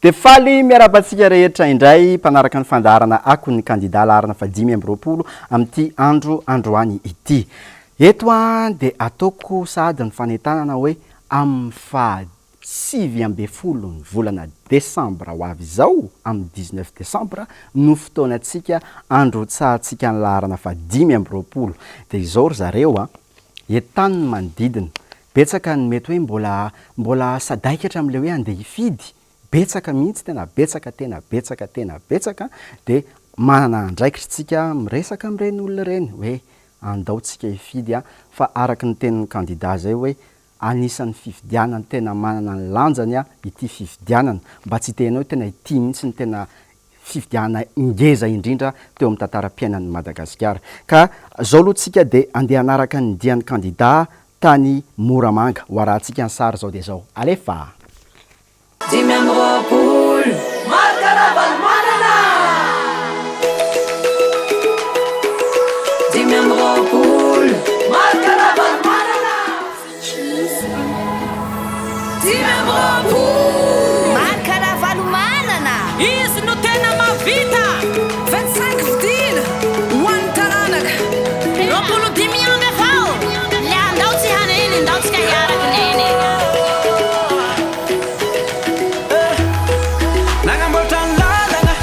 dia faly miarabantsika rehetra indray mpanaraka ny fandarana ako ny kandida larina fa 5 amin'ity androany ity. Eto dia ataoko sady ny fanentanana hoe amin'ny fa 9 ny volana Desambra ho avy izao amin'ny 19 Desambra no fotoanantsika andro tsahantsika ny larina fa 5 dia izao ry zareo entany ny manodidina betsaka ny mety hoe mbola sadaikatra amin'ilay hoe andeha hifidy betsaka mihitsy tena betsaka dia manana andraikitritsika miresaka amin'ireny olona ireny hoe andaotsika hifidy fa araka ny tenin'ny kandida zay hoe anisan'ny fifidianana tena manana ny lanjany ity fifidianana mba tsy tenao tena ity mihitsy ny tena fifidianana ingeza indrindra teo amin'ny tantaram-piainan'ny Madagasikara. Ka zao aloha tsika dia andeha anaraka ny dian'ny kandida tany Moramanga ho arahantsika ny sary zao dia zao alefa. Izy no tena mavita 25 vidina hoan'ny taranaka roapolo dimy amby avao le andao tsy hana iny andao tsika hiaraka neny nagnamboatra ny lalana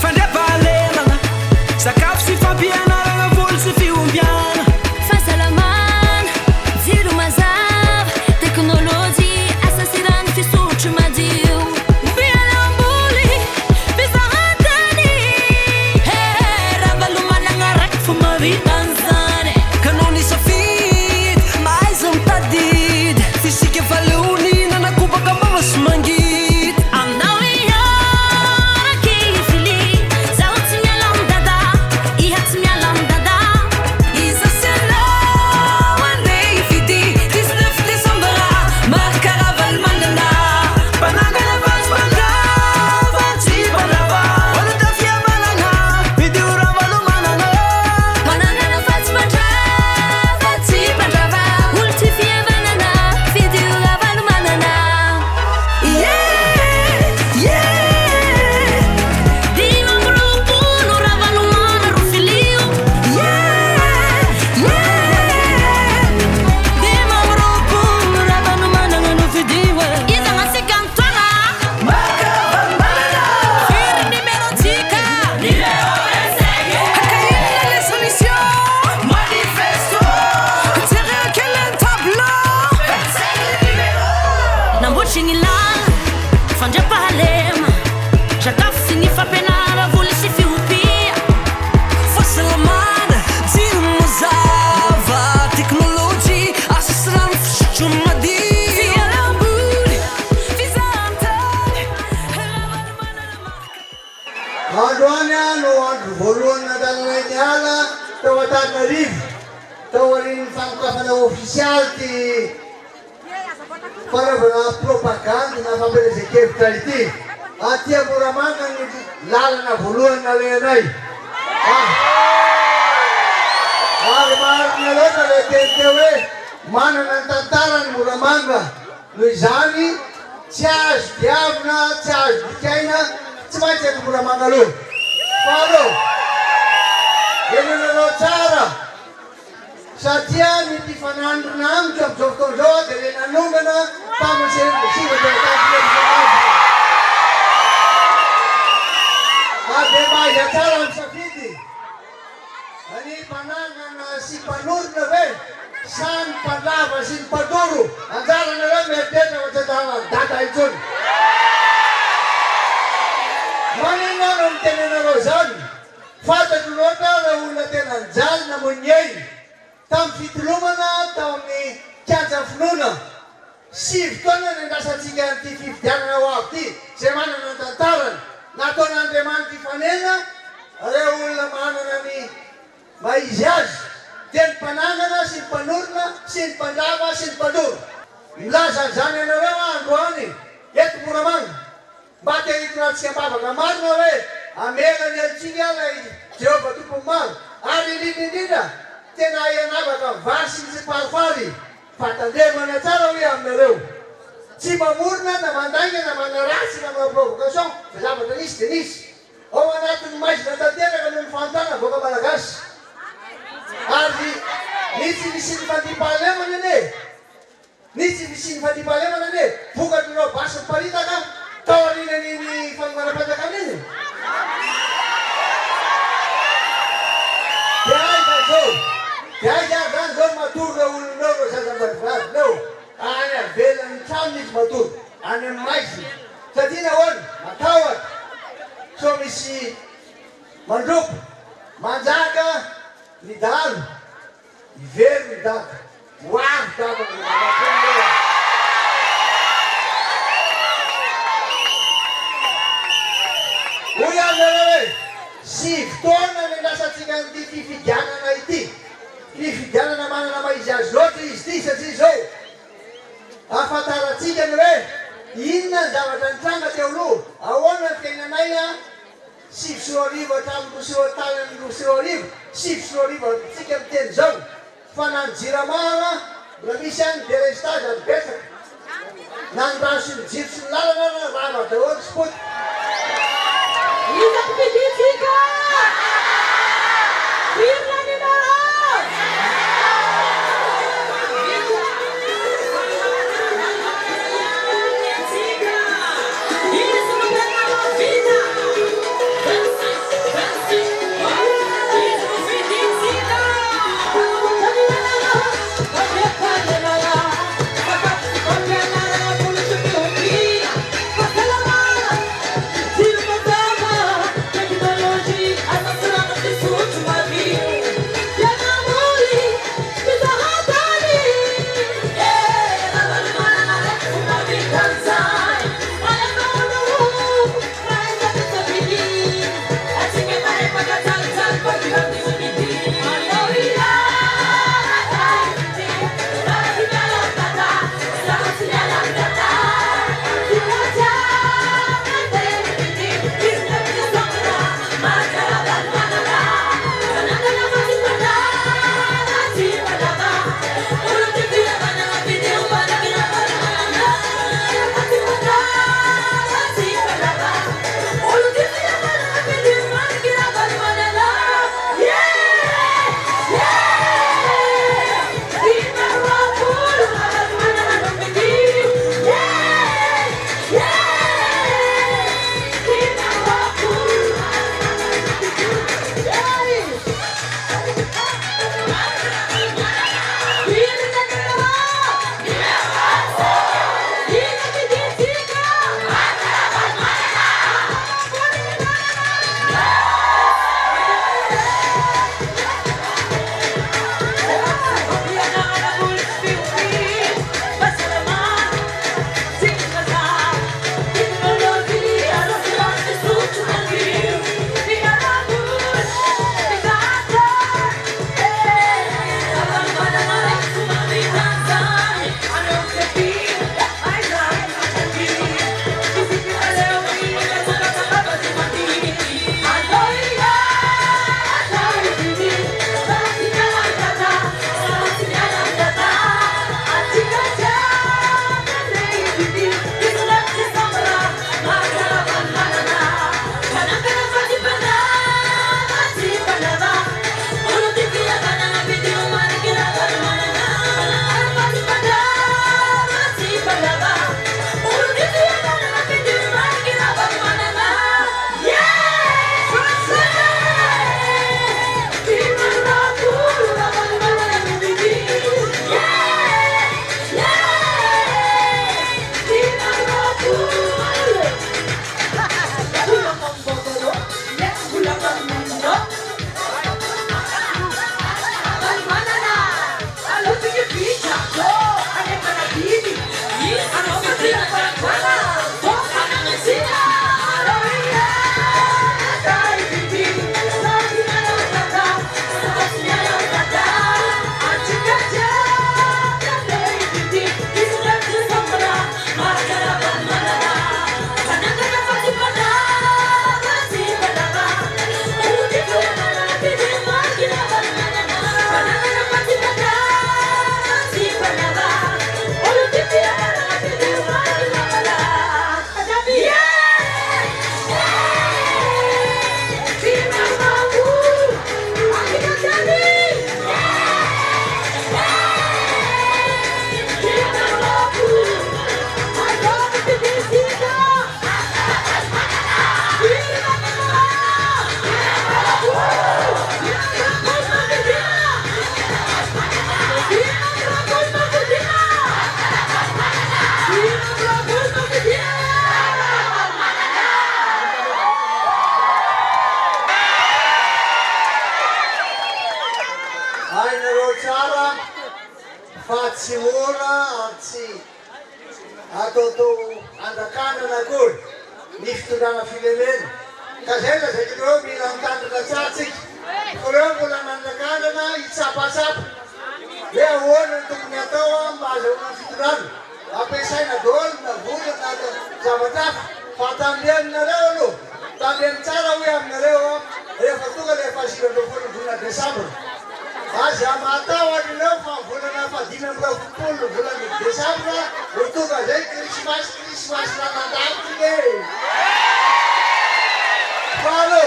fandriam-pahalemana sakafo sy fampianarana volo sy fiombiana fahasalamana jiro mazava teknôlôjia asasirany fisotro madio Tena ianavaka vasy sy paripary fatandremana tsara hoe aminareo tsy mamorona na mandaina na manaratsy na mana provocation fa zavatra nisy de nisy ao anatin'ny maizina tanteraka no mifantana voaka malagasy ary nitsy misy ny fandrimpahalemana ane nitsy misy ny fandrimpahalemana ane vokatrinao basy miparitaka tao arinan'iny fanomana-panjakana iny de aiza zao de aiza zany zao matorona olonao ro zazambadivavinao any avelan'ny trano izy matory any amin'ny maizina satria nahoana matahotra so misy mandropo manjaka ny dalo ivery ny daka hoavy daka hoy anareo hoe sy fotoana ny lasatsika n'ity fifidianana ity fifidianana manana maizy azy loatra izy ty satria zao afantaratsika ny hoe inona ny zavatra nitranga teo aloha ahoana ny fiainanay a 7 hatramin'ny 7 7 tsika miteny zao fa na ny jiramara mbola misy any de restage ary betsaka na ny rano sy ny jiro sy ny lalana na rano daholo spot Isaky fiditsika! Firna ninao! Isso não é na vida! Isso fiditsika! Tecnologia, essa será a última vida. ainareo tsara fa tsy ora tsy ataotao andakanana akory ny fitondrana firenena ka zay la zakinareo mila mitandrina tsatsika ko reo mbola nandakanana hitsapatsapa le ahoana ny tokony atao mba azahoana ny fitondrana ampiasaina daholo na vola na zavatra hafa fa tambianinareo aloha tambiany tsara hoe aminareo rehefa tonga le fahasivambinifolo volana desambra aza matao aninao fa volana fahadimy amby roapolo volana desambra ho tonga zay krismasy nanandavitsika fa alô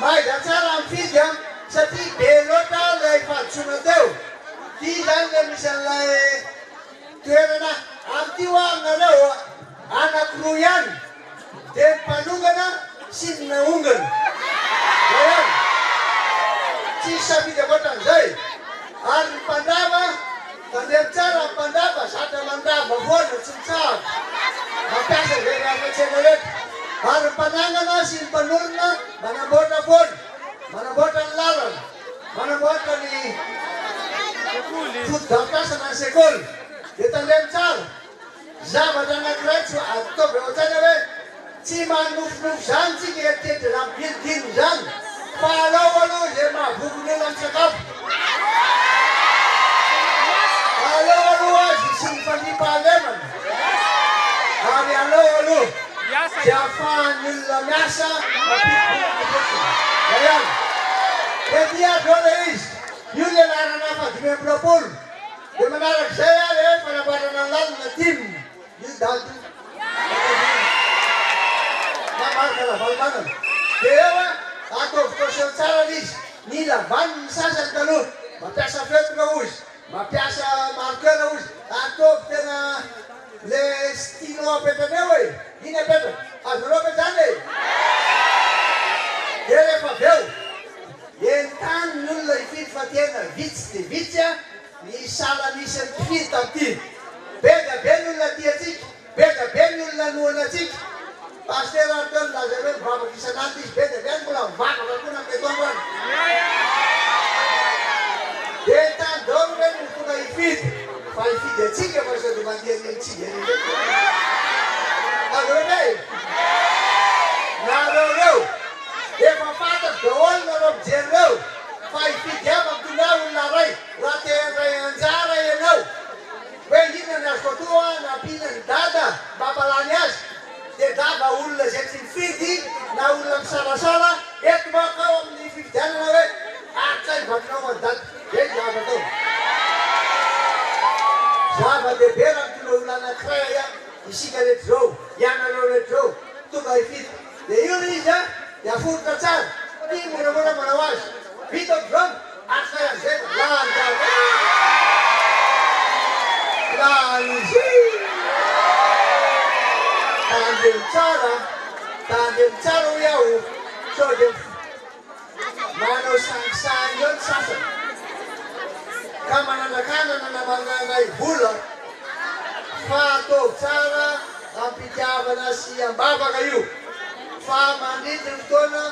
maiza tsara mifidy satria be loatra lay fahadisona teo ty zany le misy an'lay toerana amty ho aminareo anakiroa ihany de mpanongana sy ny naongana zay tsy safidy akoatran'izay ary ny mpandava tandeha tsara ny mpandava zatra mandava foana tsy mitsahaka mampiasa zay rahafatsena rehetra ary ny mpanangana sy ny mpanorona manamboatra foana manamboatra ny lalana manamboatra ny foto-dafiasana ny sekoly de tandemy tsara zavatra anakiray tsy ataovy ohatrany hoe tsy manofinofo zany tsika eritreritry raha mipilidiny zany fa alao aloha zay mahavoky ela ny sakafo alao aloha azy sy ny fandrimpahalemana ary alao aloha tsy ahafahan'ny olona miasa zay any ety adrola izy io le larana fahadimy amby roapolo de manaraky zay a le fanamboarana ny lalana dimy io daty namarika lavalmanana de eo ataovy tsara izy ny lavaniny sasany taloha mampiasa fetrona ozy mampiasa marqueur ozy ataovy tena le stylo apetrany eo e iny apetrany azonao apetrany e de rehefa aveo entany ny olona ifidy fa tena vitsy de vitsy ny sala nisy ny mpifidy tamty bega be ny olona ty atsika bega be ny olona nohana atsika paster artony laza hoe mivavaka isan'andro izy bega be ny mbola mivavaka koa nametoambrany de tany daholo hoe ny tonga ifidy fa ifidy atsika fa sady mandeha nentsika azoe nareo reo efa fantaky daholo nareo mijery reo fa ifidy ava tonga olona ray raha teray anjara ianao hoe inona ny azoko atoa nampina ny dada mampalany azy de dada olona zay tsy mifidy na olona misarasara eto makao amin'ny fifidianana hoe atsay vatinao any dada zay zava-tao zava-dehibe raha mitona olona anakiray isika rehetra zao ianareo rehetra zao tonga ifidy de io le izy de aforitra tsara ty moramora manao azy vitako zao atsay an'izay lanizy tandemy tsara ho iaho sao de manao sangisany eo ny sasany ka manandrakanana na mananay vola fa ataovy tsara ampitiavana sy ambavaka io fa mandrindry ny fotoana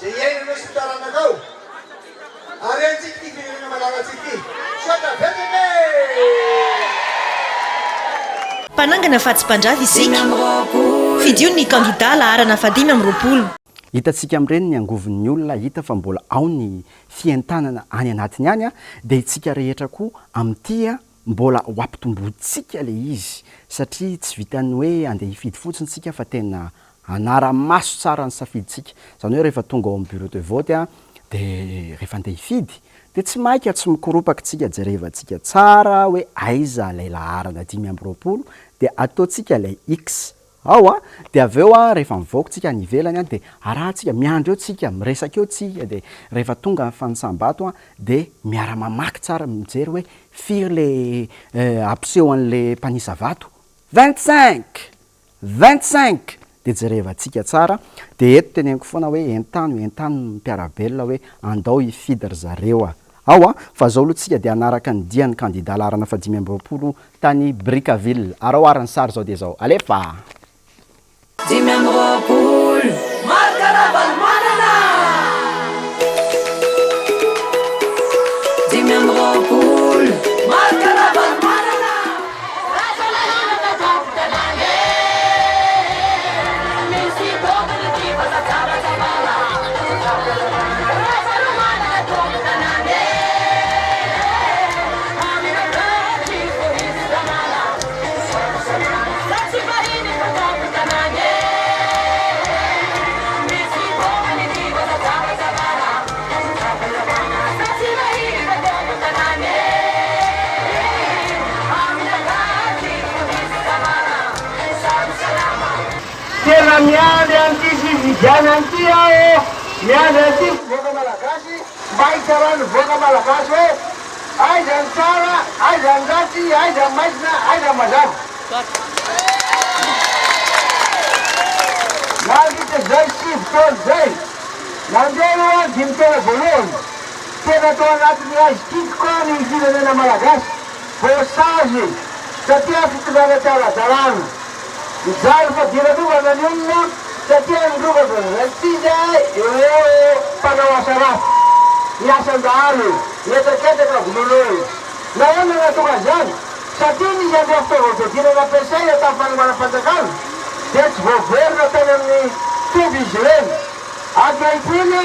zay iainana sy fitaranakao ary antsika ty firenena malalatsika ty sota vetane mpanangana fahatsim-pandrava isika fidio ny kandida laharana fadimy amby roapolo hitantsika amin'ireny ny angovin'ny olona hita fa mbola ao ny fientanana any anatiny any dia itsika rehetra koa amin'ity mbola ho ampitombotsika le izy satria tsy vitany hoe andeha hifidy fotsiny tsika fa tena anara-maso tsara ny safiditsika zany hoe rehefa tonga ao amin'ny bureau de vote dia rehefa andeha hifidy dia tsy mainka tsy mikoropaka tsika jerevantsika tsara hoe aiza lay laharana 520 dia ataontsika lay x ao dia avy eo rehefa mivoaka tsika any ivelany dia arahantsika miandro eo tsika miresaka eo tsika dia rehefa tonga ny fanisambato dia miara-mamaky tsara mijery hoe firy le ampiseho an'le mpanisa vato 25 dia jerevantsika tsara dia eto teneniko foana hoe entany mpiarabelona hoe andao hifidy ry zareo ao fa zao aloha tsika dia anaraka ny dian'ny kandida larana fa 520 tany Brickaville araoarany sary zao dia zao alefa 520 marka ravalmanana 520 tena miady an'ity fividiana an'ity aho miady an'ity voaka malagasy mba hitsarany voaka malagasy hoe aiza ny tsara aiza ny ratsy aiza ny maisina aiza ny mazava navita zay sivy taona zay nandeha aloha dimy taona voalohany tena tao anatin'ny azy tiky koa ny firenena malagasy voasazy satria fitondràna tsara-dalàna mijaly fa dirarovana ny olona satria nirovana natiza eo mpanao asa ratsy miasan-dahalo mietraketaka vololoy nahoana natoka zany satria nisy andro fitaovam-piadirana ampiasay atao fanomana-panjakana dia tsy voaverina tany amin'ny toby izy reny ankehitriny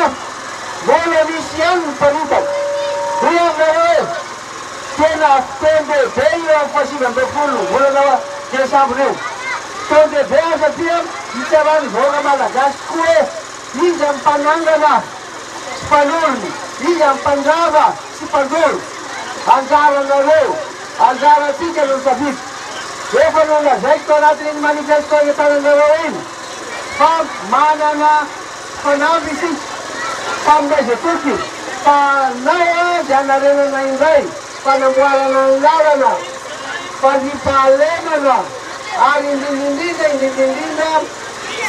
mbola misy ihany ny mpanitaka hoy aminareo tena fotoan-dehibe io amin'ny fahasivy-ambinifolo volana desambra io fotoan-dehibe a satria hitsarany vahoaka malagasy koa hoe iza mpanangana sy mpanolony iza mpanjava sy mpandolo anjaranareo anjaratsika no tafity efa nalazaiko tao anatin'iny manifesto entananareo iny fa manana fanamby isika faminaiza toky fanao zy anarenana indray fanamboarana ny lalana fanipahalemana ary indrindrindrindra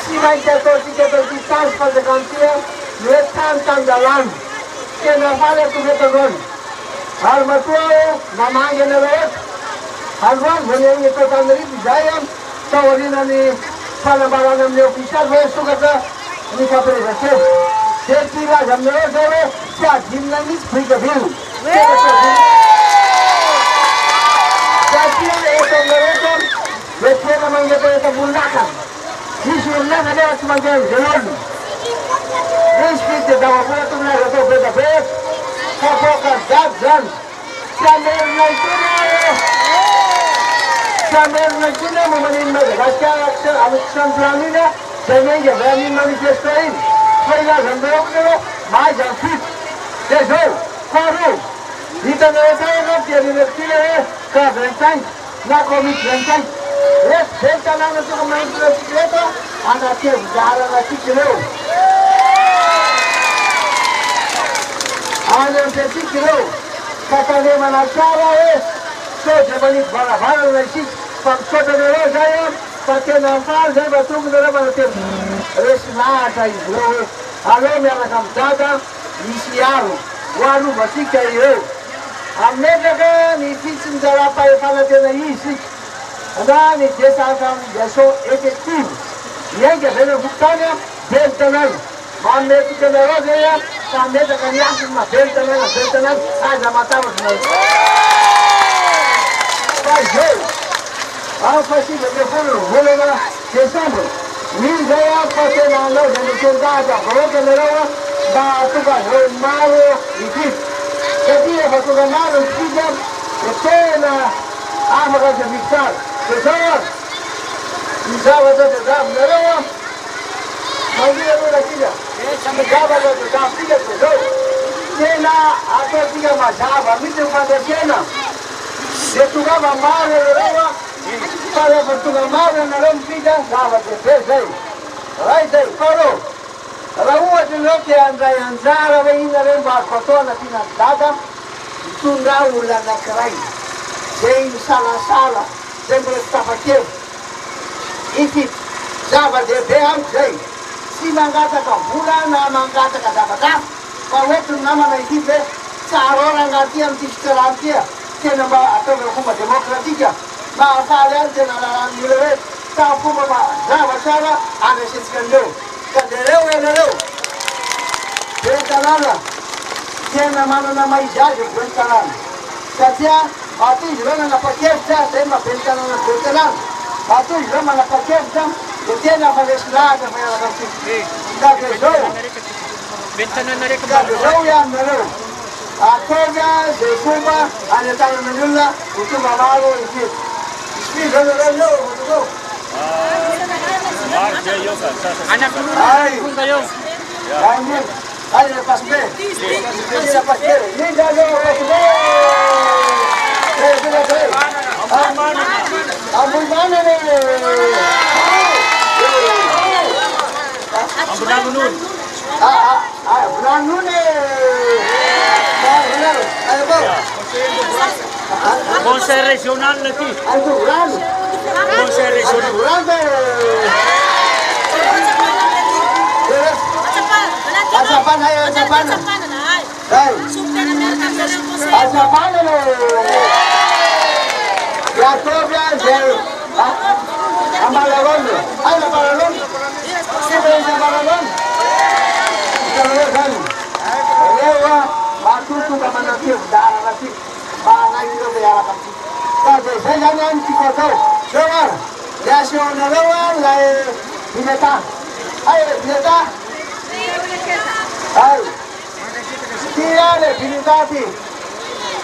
tsy maintsy ataotsika ataoty tasy fanjakantia hoe tany-tandalana tena faly atovetanony ary matoa namangy anareo eto androany voaniagny atao tanyrity zay tao arinany fanambarana amin'ny ofisialy hoe sokatra ny fampirezan-kevy dia tirazy aminareo zay hoe tsy adinina mihitsy brigaville satria eto aminareo hoe tena mangetaheta volinakana misy orinasa nefa tsy mandeha am'zay olona misy fitedavavola tominazy atao betabe fa boka dady zany tsy amerina itsona tsy amerina itsona momaniny madagasikara amin'ny kisanplano iny zay menga avy amin'iny manifesto iny fa ilaza aminareo koa hoe maiza ny fito dia zao faharoa hitanareo tao dia nirektile hoe ka 25 na comite 25 reto zay tanàna toka maintona tsika reto anaty hevidarana tsika ireo any ampiatsika ireo fatanemana tsara hoe sodra manity varavarana isika fa misotra nareo zay fa tena faly zay mba tonga nareo manateny resy lahatra izy reo hoe aleo miaraka amin'ny dada misy aro hoarovatsika ireo aminetaka ny fitsiny jara-pahefana tena izy na ny décentralisation effective miainga zay le vokotany bely tanàna mamety tanareo zay tametaka ny asiny mabely tanàna aza matabaky na fa zay amin'ny fahasivy-ambinifolo volana desambra mily zay fa tena anao zay mitendahatra vahoaka nareo mba tonga azyreo maro ifity satria efa tonga maro nyfika dia tena afaka zavity tsara dia zao a ny zavatra dadavinareo mangira aloha tika zavatra dadavitika dia zao tena ataotika mazava mihitsy nyfandrasena dia tongava maro anareo fa rehefa tonga maro anareo mifika zava-dehibe zay ray zay faroa raha ohatra nareo te andray anjara hoe inareo mba azo fatao anatina dada mitondra olona anankiray zay misalasala zay mbola tsy tafakevo ifity zava-dehibe amiko zay tsy mangataka vola na mangataka zavadafa fa hoetiny namana ifity hoe tsara ora agnaty am'ty fitsaranotia tena mba ataovana fomba demokratika mahafaly any tena rahan'olo hoe ta fomba mazava tsara andrasetsika an'ireo ka dia reo ianareo be tanàna tena manana maizy azy be tanàna satria ato izy ireo nanapa-kevitra zay mabentanana gotelana ato izy ireo manapa-kevitra de tena fa lesy lahatra fa iaraka amitsika ka de zao iaminareo ataovy zay fomba anentanana ny olona ho tonga maro izy izy zao nareo eo Allez, le passe-bé. Le passe-bé. Conseil régional aqui. Conseil régional. Azapan ayo, azapan. Hey. Azapan lo. Ya tobia zero. Ambalon. Ay ambalon. Siapa ambalon? Jangan. Lewa, batu tu kamana kir darah nasi. Mana itu biar apa? Tapi saya jangan kita tahu. Jangan. Ya siapa lewa lai bineta. Ayo bineta. Hai, dia le binitati.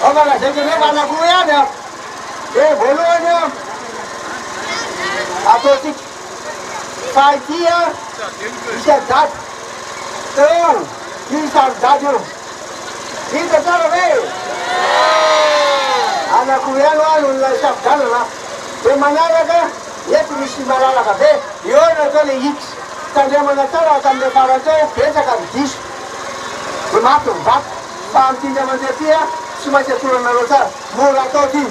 Oh mana sebenarnya mana kuya dia? Bolu dia. Atau sih, dia bisa dat. Tuh, bisa dadu. Itu cara be. Anak kuya lu lah siap jalan lah. Bagaimana lagi? Ya tulis di mana lagi be? Yo nanti lagi. Tadi mana cara kami parasai biasa kan dis. Bermaklum, bak, pamtinya manusia cuma turun narosa, mula tadi.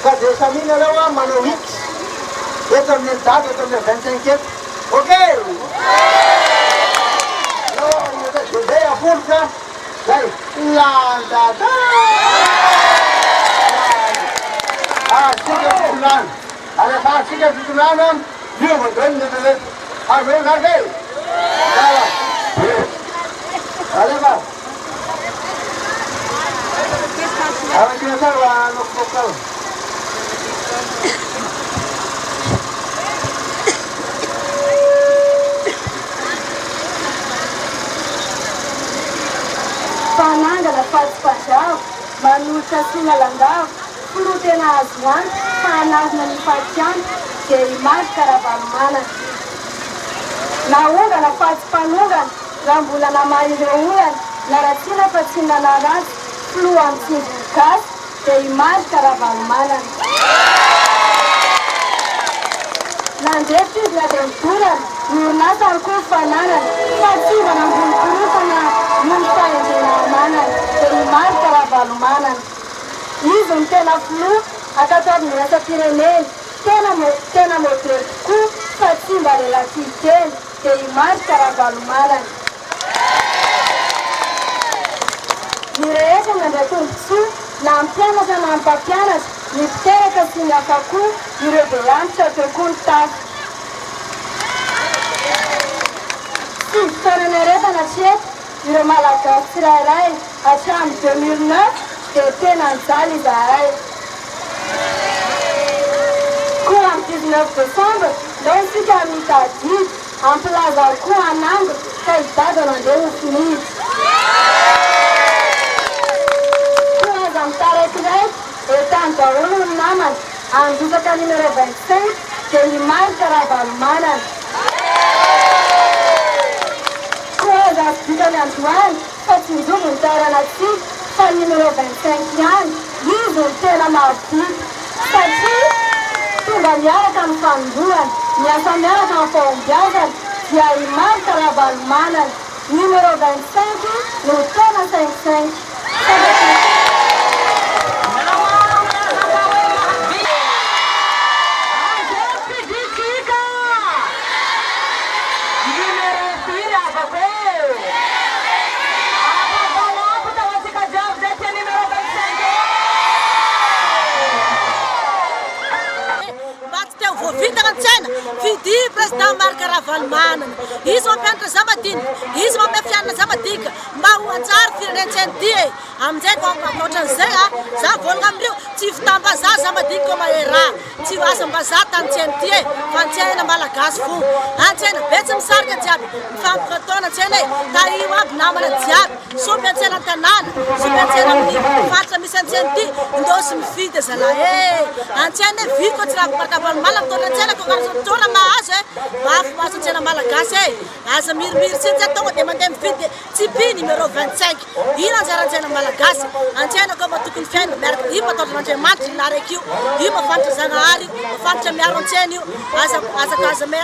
Kalau kami nelayan manusia, itu mental, itu menfensengket, oke. Oh, itu dia pulsa, dari landa. Sikap bulan, ada sikap bulan, dia berdoa dengan harga. Ada apa? Apa kita salah lokal? Pananga na fati-pajao, manolotra sinalandao, filotena azo any, fanazona ny fatiany, dia imagy karavalomana. Naongana fati-panongana, raha mbola namahy ireo olana, naratsiana fa tsy nanaratsy, filoha amin'ny tsinjony gasy, dia imagy karavalomana. Nandrefitra izy na dia midorana, ny orinasany koa fananana, fa tsy mba nambony korotana no ny fahendrena manana, dia imagy karavalomana. Izy ny tena filoha, akatao mirasa pireneny, tena modely tokoa, fa tsy mba lelatỳ teny, dia imagy karavalomana. Ny rehetra mandray tombontsoa na amin'ny mpianatra na amin'ny mpampianatra, ny mpiteraka sy ny hafa koa, ireo dia antitra teo koa ny tafo. Sy fotoanana retana hatreto, ireo malagasy tsirairay hatramin'ny 2009 dia tena nijaly izahay. Koa amin'ny 19 décembre, ndao isika mitadidy, ampilaza koa anango ka hidady mandeha ho finidy. Taraikiray, etan daholo ny namany, andosaka numéro 25, dia imagy karavalomana. Koa aza dikany androany, fa tsy njobo ny tairana atsika, fa numéro 25 ihany, izy ny tena mahavity. Satria tonga miaraka amin'ny fanondroany, miasa miaraka amin'ny fahombiazana, dia imagy karavalomana. Numéro 25 no tena 55. Fidi president Marc Karavalomana, izy mampianatra Zamadiny, izy mampiafy firenena za madika mba ho anjary firenentseny e amin'izay ohatran'izay za volagna amindreo tsy fitam-bazaha za madika ko mahera tsy asam-bazaha tanytseny ty e fa antsena malagasy fo antsena betsy misarika jiaby mifampikataona antsena e tario aby namana jiaby somy antsena an-tanàna somy antsena amin'ny faritra misy antseny ty indosy mifidy zalahy e antsena e vidy ko tsy raha marakabaly mala mitondra antsena ko karazana mahazo e mafy mahazo antsena malagasy e aza mirimiry tsiny zay tonga dia mandeha mifidy tsipi numéro 25 ino anjara antsena malagasy antsena ko matokony fiaina miaraka io matondran'andriamanitra naraiky io io mafantatra zagnahary mafantatra miaro antsena io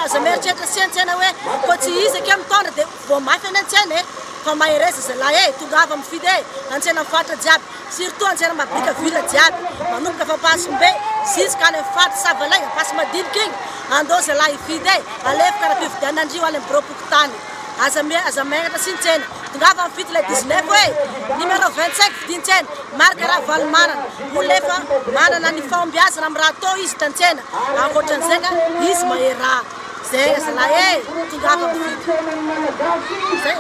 aza meritreritra sy antsena hoe ko tsy izy ake mitondra dia voamafy any antsena e fa mahereza zalahy e tongava mifidy e antsena mifatra jiaby surtout antsena mabika vila jiaby manomboka fa pasom-be ziska any mifatra savalay pasy madiniky igny andao zalahy ifidy e alefaka raha mpividianandrio any ambiropoko tany aza megnatra sy ntsena tongava mifidy le 19 e numéro 25 vidintsena marika raha valy manana molefa manana ny fahombiazana amin'ny raha atao izy tantsena ankoatran'zegna izy mahera zay zalahy e tongava mifidy zay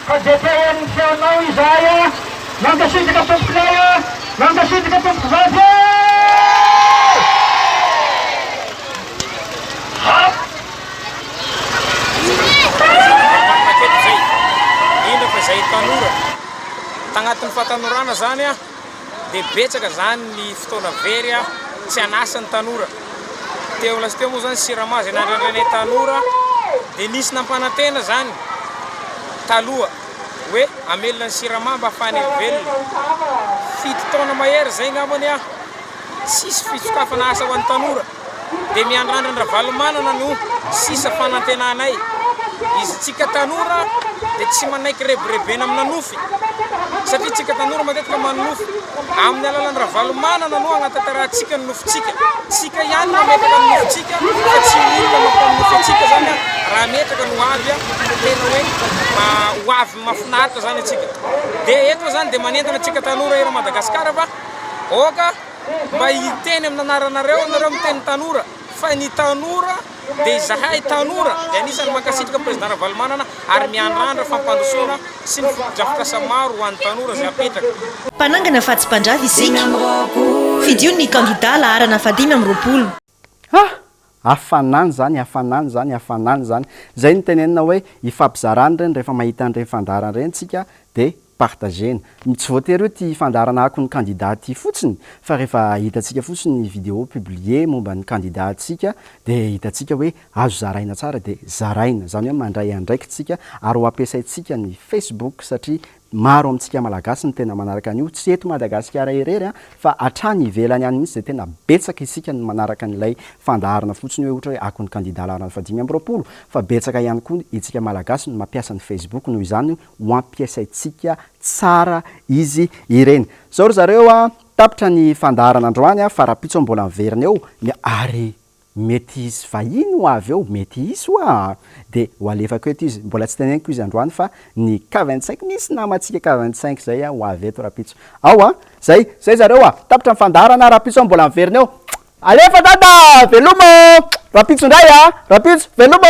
Kajetean Sionau Isaya, Nangasindika Pemplaya, Nangasindika Pemplaya. Indra fa izay tanora tagnatin'ny fatanorana zany a dia betsaka zany ny fotoana very a tsy anasany tanora teo lasy teo moa zany siramazy nandrandranay tanora dia nisy nampanantena zany taloha hoe amelona ny sirama mba afahany velona fito taona mahery zay ngambany a tsisy fitsokafana asa ho an'ny tanora dia miandrandrandra valomanana no sisa fanantenanay izy tsika tanora dia tsy manaiky rebirebena amina nofy satria tsika tanora matetika manofy amin'ny alalan'ny raha valomanana no agnatatarahantsika ny nofitsika tsika ihany mametraka ny nofitsika fa tsy olona mampa nofy atsika zany a raha metraka no avy a tena hoe ho avy mafinaritra zany atsika dia eto zany dia manentana tsika tanora era Madagasikara fa oka mba hiteny amin'ny anaranareo nareo miteny tanora fa ny tanora dia izahay tanora dia anisany mankasitraka président Valomanana ary miandrandra fampandosoana sy ny fotodrafitrasa maro ho an'ny tanora zay apetraka mpanangana fahatsim-pandrava isika fidio ny kandida laharana 520 afanany zany zay ny tenenina hoe ifampizarana reny rehefa mahita an'ireny fandarana reny tsika dia partagena tsy voatery hoe ty fandarana ako ny candidat ty fotsiny fa rehefa hitantsika fotsiny vidéo publié momba ny candidat tsika dia hitantsika hoe azo zaraina tsara dia zaraina zany hoe mandray andraiky tsika ary ho ampiasaintsika ny Facebook satria maro amintsika malagasy ny tena manaraka an'io tsy eto Madagasikara irery fa hatrany ivelany any mihitsy dia tena betsaka isika ny manaraka an'ilay fandaharana fotsiny hoe ohatra hoe ako ny candidat laharana 520 fa betsaka ihany koa itsika malagasy no mampiasa ny Facebook noho izany ho ampiasaintsika tsara izy ireny zao ry zareo a tapitra ny fandaharana androany a fa rapitso mbola miverina eo ary mety izy vahiny ho avy eo mety isy hoa dia ho alefako eto izy mbola tsy teneniko izy androany fa ny K25 misy namatsika K25 zay a ho avy eto rapitso ao a zay zareo a tapitra ny fandaharana rapitso mbola miverina eo alefa dada velomo rapitso ndray a rapitso velomo